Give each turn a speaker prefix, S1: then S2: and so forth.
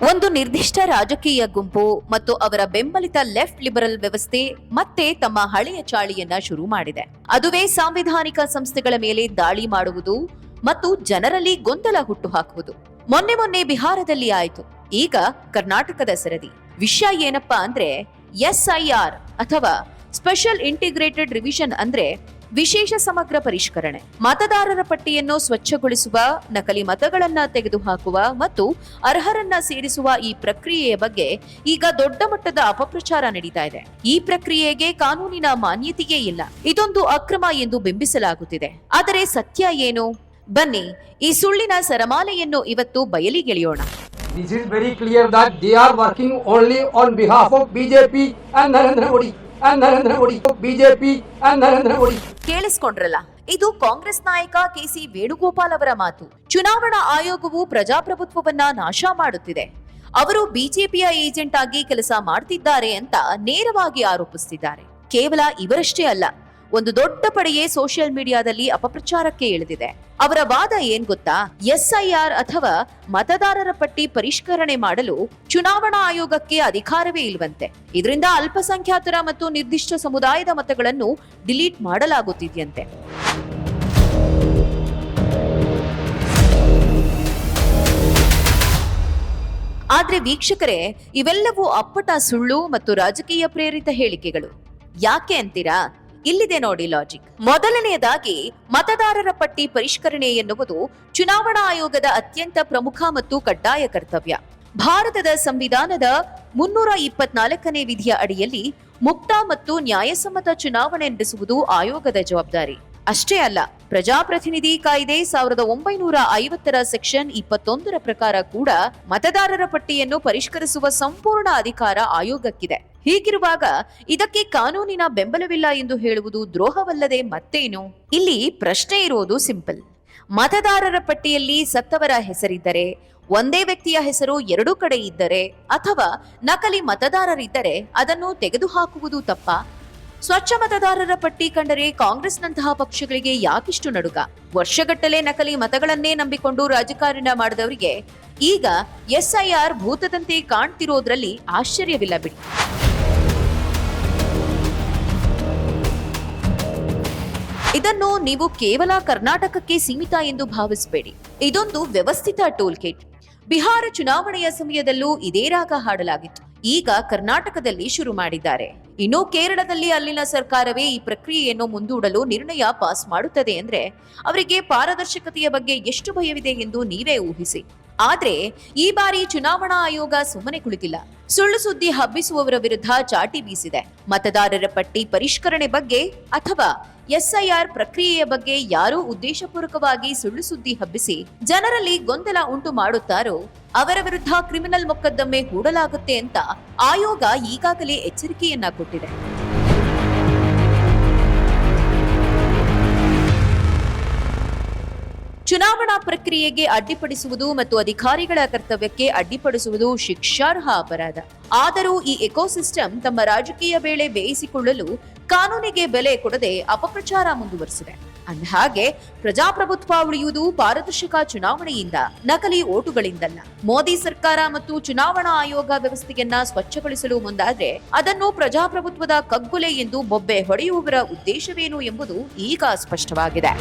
S1: ಒಂದು ನಿರ್ದಿಷ್ಟ ರಾಜಕೀಯ ಗುಂಪು ಮತ್ತು ಅವರ ಬೆಂಬಲಿತ ಲೆಫ್ಟ್ ಲಿಬರಲ್ ವ್ಯವಸ್ಥೆ ಮತ್ತೆ ತಮ್ಮ ಹಳೆಯ ಚಾಳಿಯನ್ನ ಶುರು ಮಾಡಿದೆ. ಅದುವೇ ಸಾಂವಿಧಾನಿಕ ಸಂಸ್ಥೆಗಳ ಮೇಲೆ ದಾಳಿ ಮಾಡುವುದು ಮತ್ತು ಜನರಲ್ಲಿ ಗೊಂದಲ ಹುಟ್ಟುಹಾಕುವುದು. ಮೊನ್ನೆ ಬಿಹಾರದಲ್ಲಿ ಆಯಿತು, ಈಗ ಕರ್ನಾಟಕದ ಸರದಿ. ವಿಷಯ ಏನಪ್ಪಾ ಅಂದ್ರೆ SIR ಅಥವಾ ಸ್ಪೆಷಲ್ ಇಂಟಿಗ್ರೇಟೆಡ್ ರಿವಿಷನ್ ಅಂದ್ರೆ ವಿಶೇಷ ಸಮಗ್ರ ಪರಿಷ್ಕರಣೆ. ಮತದಾರರ ಪಟ್ಟಿಯನ್ನು ಸ್ವಚ್ಛಗೊಳಿಸುವ, ನಕಲಿ ಮತಗಳನ್ನ ತೆಗೆದುಹಾಕುವ ಮತ್ತು ಅರ್ಹರನ್ನ ಸೇರಿಸುವ ಈ ಪ್ರಕ್ರಿಯೆಯ ಬಗ್ಗೆ ಈಗ ದೊಡ್ಡ ಮಟ್ಟದ ಅಪಪ್ರಚಾರ ನಡೀತಾ ಇದೆ. ಈ ಪ್ರಕ್ರಿಯೆಗೆ ಕಾನೂನಿನ ಮಾನ್ಯತೆಯೇ ಇಲ್ಲ, ಇದೊಂದು ಅಕ್ರಮ ಎಂದು ಬಿಂಬಿಸಲಾಗುತ್ತಿದೆ. ಆದರೆ ಸತ್ಯ ಏನು? ಬನ್ನಿ ಈ ಸುಳ್ಳಿನ ಸರಮಾಲೆಯನ್ನು ಇವತ್ತು ಬಯಲಿಗೆಳೆಯೋಣ.
S2: This is very clear that they are working only on behalf of BJP and Narendra Modi. BJP and Narendra Modi.
S1: ಕೇಳಿಸ್ಕೊಂಡ್ರಲ್ಲ, ಇದು ಕಾಂಗ್ರೆಸ್ ನಾಯಕ KC ವೇಣುಗೋಪಾಲ್ ಅವರ ಮಾತು. ಚುನಾವಣಾ ಆಯೋಗವು ಪ್ರಜಾಪ್ರಭುತ್ವವನ್ನ ನಾಶ ಮಾಡುತ್ತಿದೆ, ಅವರು ಬಿಜೆಪಿಯ ಏಜೆಂಟ್ ಆಗಿ ಕೆಲಸ ಮಾಡ್ತಿದ್ದಾರೆ ಅಂತ ನೇರವಾಗಿ ಆರೋಪಿಸುತ್ತಿದ್ದಾರೆ. ಕೇವಲ ಇವರಷ್ಟೇ ಅಲ್ಲ, ಒಂದು ದೊಡ್ಡ ಪಡೆಯೇ ಸೋಷಿಯಲ್ ಮೀಡಿಯಾದಲ್ಲಿ ಅಪಪ್ರಚಾರಕ್ಕೆ ಇಳಿದಿದೆ. ಅವರ ವಾದ ಏನ್ ಗೊತ್ತಾ? SIR ಅಥವಾ ಮತದಾರರ ಪಟ್ಟಿ ಪರಿಷ್ಕರಣೆ ಮಾಡಲು ಚುನಾವಣಾ ಆಯೋಗಕ್ಕೆ ಅಧಿಕಾರವೇ ಇಲ್ವಂತೆ. ಇದರಿಂದ ಅಲ್ಪಸಂಖ್ಯಾತರ ಮತ್ತು ನಿರ್ದಿಷ್ಟ ಸಮುದಾಯದ ಮತಗಳನ್ನು ಡಿಲೀಟ್ ಮಾಡಲಾಗುತ್ತಿದೆಯಂತೆ. ಆದ್ರೆ ವೀಕ್ಷಕರೇ, ಇವೆಲ್ಲವೂ ಅಪ್ಪಟ ಸುಳ್ಳು ಮತ್ತು ರಾಜಕೀಯ ಪ್ರೇರಿತ ಹೇಳಿಕೆಗಳು. ಯಾಕೆ ಅಂತೀರಾ? ಇಲ್ಲಿದೆ ನೋಡಿ ಲಾಜಿಕ್. ಮೊದಲನೆಯದಾಗಿ, ಮತದಾರರ ಪಟ್ಟಿ ಪರಿಷ್ಕರಣೆ ಎನ್ನುವುದು ಚುನಾವಣಾ ಆಯೋಗದ ಅತ್ಯಂತ ಪ್ರಮುಖ ಮತ್ತು ಕಡ್ಡಾಯ ಕರ್ತವ್ಯ. ಭಾರತದ ಸಂವಿಧಾನದ 324ನೇ ವಿಧಿಯ ಅಡಿಯಲ್ಲಿ ಮುಕ್ತ ಮತ್ತು ನ್ಯಾಯಸಮ್ಮತ ಚುನಾವಣೆ ನಡೆಸುವುದು ಆಯೋಗದ ಜವಾಬ್ದಾರಿ. ಅಷ್ಟೇ ಅಲ್ಲ, ಪ್ರಜಾಪ್ರತಿನಿಧಿ ಕಾಯ್ದೆ 1950ರ ಸೆಕ್ಷನ್ 21ರ ಪ್ರಕಾರ ಕೂಡ ಮತದಾರರ ಪಟ್ಟಿಯನ್ನು ಪರಿಷ್ಕರಿಸುವ ಸಂಪೂರ್ಣ ಅಧಿಕಾರ ಆಯೋಗಕ್ಕಿದೆ. ಹೀಗಿರುವಾಗ ಇದಕ್ಕೆ ಕಾನೂನಿನ ಬೆಂಬಲವಿಲ್ಲ ಎಂದು ಹೇಳುವುದು ದ್ರೋಹವಲ್ಲದೆ ಮತ್ತೇನು? ಇಲ್ಲಿ ಪ್ರಶ್ನೆ ಇರುವುದು ಸಿಂಪಲ್. ಮತದಾರರ ಪಟ್ಟಿಯಲ್ಲಿ ಸತ್ತವರ ಹೆಸರಿದ್ದರೆ, ಒಂದೇ ವ್ಯಕ್ತಿಯ ಹೆಸರು ಎರಡೂ ಕಡೆ ಇದ್ದರೆ ಅಥವಾ ನಕಲಿ ಮತದಾರರಿದ್ದರೆ ಅದನ್ನು ತೆಗೆದುಹಾಕುವುದು ತಪ್ಪಾ? ಸ್ವಚ್ಛ ಮತದಾರರ ಪಟ್ಟಿ ಕಂಡರೆ ಕಾಂಗ್ರೆಸ್ನಂತಹ ಪಕ್ಷಗಳಿಗೆ ಯಾಕಿಷ್ಟು ನಡುಕ? ವರ್ಷಗಟ್ಟಲೆ ನಕಲಿ ಮತಗಳನ್ನೇ ನಂಬಿಕೊಂಡು ರಾಜಕಾರಣ ಮಾಡಿದವರಿಗೆ ಈಗ SIR ಭೂತದಂತೆ ಕಾಣ್ತಿರೋದ್ರಲ್ಲಿ ಆಶ್ಚರ್ಯವಿಲ್ಲ ಬಿಡಿ. ಇದನ್ನು ನೀವು ಕೇವಲ ಕರ್ನಾಟಕಕ್ಕೆ ಸೀಮಿತ ಎಂದು ಭಾವಿಸಬೇಡಿ. ಇದೊಂದು ವ್ಯವಸ್ಥಿತ ಟೂಲ್ ಕಿಟ್. ಬಿಹಾರ ಚುನಾವಣೆಯ ಸಮಯದಲ್ಲೂ ಇದೇ ರಾಗ ಹಾಡಲಾಗಿತ್ತು. ಈಗ ಕರ್ನಾಟಕದಲ್ಲಿ ಶುರು ಮಾಡಿದ್ದಾರೆ. ಇನ್ನು ಕೇರಳದಲ್ಲಿ ಅಲ್ಲಿನ ಸರ್ಕಾರವೇ ಈ ಪ್ರಕ್ರಿಯೆಯನ್ನು ಮುಂದೂಡಲು ನಿರ್ಣಯ ಪಾಸ್ ಮಾಡುತ್ತದೆ ಅಂದ್ರೆ ಅವರಿಗೆ ಪಾರದರ್ಶಕತೆಯ ಬಗ್ಗೆ ಎಷ್ಟು ಭಯವಿದೆ ಎಂದು ನೀವೇ ಊಹಿಸಿ. ಆದ್ರೆ ಈ ಬಾರಿ ಚುನಾವಣಾ ಆಯೋಗ ಸುಮ್ಮನೆ ಕುಳಿತಿಲ್ಲ. ಸುಳ್ಳು ಸುದ್ದಿ ಹಬ್ಬಿಸುವವರ ವಿರುದ್ಧ ಚಾಟಿ ಬೀಸಿದೆ. ಮತದಾರರ ಪಟ್ಟಿ ಪರಿಷ್ಕರಣೆ ಬಗ್ಗೆ ಅಥವಾ SIR ಪ್ರಕ್ರಿಯೆಯ ಬಗ್ಗೆ ಯಾರೂ ಉದ್ದೇಶಪೂರ್ವಕವಾಗಿ ಸುಳ್ಳು ಸುದ್ದಿ ಹಬ್ಬಿಸಿ ಜನರಲ್ಲಿ ಗೊಂದಲ ಉಂಟು ಮಾಡುತ್ತಾರೋ ಅವರ ವಿರುದ್ಧ ಕ್ರಿಮಿನಲ್ ಮೊಕದ್ದಮೆ ಹೂಡಲಾಗುತ್ತೆ ಅಂತ ಆಯೋಗ ಈಗಾಗಲೇ ಎಚ್ಚರಿಕೆಯನ್ನ ಕೊಟ್ಟಿದೆ. ಚುನಾವಣಾ ಪ್ರಕ್ರಿಯೆಗೆ ಅಡ್ಡಿಪಡಿಸುವುದು ಮತ್ತು ಅಧಿಕಾರಿಗಳ ಕರ್ತವ್ಯಕ್ಕೆ ಅಡ್ಡಿಪಡಿಸುವುದು ಶಿಕ್ಷಾರ್ಹ ಅಪರಾಧ. ಆದರೂ ಈ ಎಕೋಸಿಸ್ಟಮ್ ತಮ್ಮ ರಾಜಕೀಯ ಬೇಳೆ ಬೇಯಿಸಿಕೊಳ್ಳಲು ಕಾನೂನಿಗೆ ಬೆಲೆ ಕೊಡದೆ ಅಪಪ್ರಚಾರ ಮುಂದುವರೆಸಿದೆ. ಅಂದಹಾಗೆ ಪ್ರಜಾಪ್ರಭುತ್ವ ಉಳಿಯುವುದು ಪಾರದರ್ಶಕ ಚುನಾವಣೆಯಿಂದ, ನಕಲಿ ಓಟುಗಳಿಂದಲ್ಲ. ಮೋದಿ ಸರ್ಕಾರ ಮತ್ತು ಚುನಾವಣಾ ಆಯೋಗ ವ್ಯವಸ್ಥೆಯನ್ನ ಸ್ವಚ್ಛಗೊಳಿಸಲು ಮುಂದಾದ್ರೆ ಅದನ್ನು ಪ್ರಜಾಪ್ರಭುತ್ವದ ಕಗ್ಗೊಲೆ ಎಂದು ಬೊಬ್ಬೆ ಹೊಡೆಯುವವರ ಉದ್ದೇಶವೇನು ಎಂಬುದು ಈಗ ಸ್ಪಷ್ಟವಾಗಿದೆ.